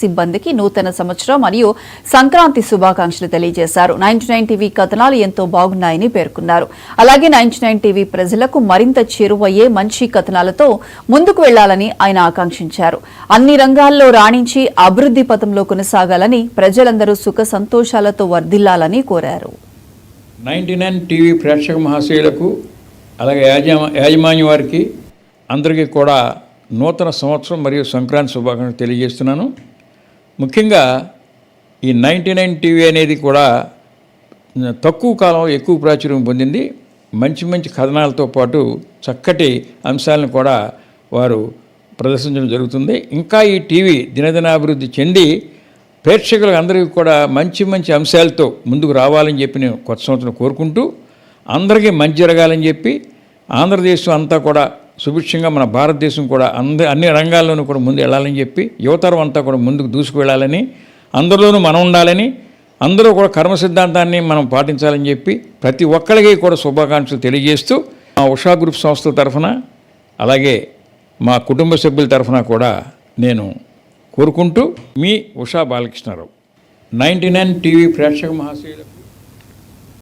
సిబ్బందికి నూతన సంవత్సరం మరియు సంక్రాంతి శుభాకాంక్షలు తెలియజేశారు. 99 టీవీ కథనాలు ఎంతో బాగున్నాయని పేర్కొన్నారు. అలాగే 99 టీవీ ప్రజలకు మరింత చేరువయ్యే మంచి కథనాలతో ముందుకు వెళ్లాలని ఆయన ఆకాంక్షించారు. అన్ని రంగాల్లో రాణించి అభివృద్ధి పథంలో కొనసాగాలని, ప్రజలందరూ సుఖ సంతోషాలతో వర్ధిల్లాలని కోరారు. 99 టీవీ ప్రేక్షక మహాశయులకు అలాగే యాజమాన్య వారికి అందరికీ కూడా నూతన సంవత్సరం మరియు సంక్రాంతి శుభాకాంక్షలు తెలియజేస్తున్నాను. ముఖ్యంగా ఈ 99 టీవీ అనేది కూడా తక్కువ కాలం ఎక్కువ ప్రాచుర్యం పొందింది. మంచి మంచి కథనాలతో పాటు చక్కటి అంశాలను కూడా వారు ప్రదర్శించడం జరుగుతుంది. ఇంకా ఈ టీవీ దినదినాభివృద్ధి చెంది ప్రేక్షకులకు అందరికీ కూడా మంచి మంచి అంశాలతో ముందుకు రావాలని చెప్పి నేను కొత్త సంవత్సరం కోరుకుంటూ, అందరికీ మంచి జరగాలని చెప్పి, ఆంధ్రదేశం అంతా కూడా సుభిక్షంగా, మన భారతదేశం కూడా అన్ని రంగాల్లోనూ కూడా ముందు వెళ్ళాలని చెప్పి, యువతరం అంతా కూడా ముందుకు దూసుకు వెళ్ళాలని, అందరిలోనూ మనం ఉండాలని, అందరూ కూడా కర్మ సిద్ధాంతాన్ని మనం పాటించాలని చెప్పి ప్రతి ఒక్కరికి కూడా శుభాకాంక్షలు తెలియజేస్తూ, మా ఉషా గ్రూప్ సంస్థల తరఫున అలాగే మా కుటుంబ సభ్యుల తరఫున కూడా నేను కోరుకుంటూ, మీ ఉషా బాలకృష్ణారావు. 99 టీవీ ప్రేక్షక మహాశయులు.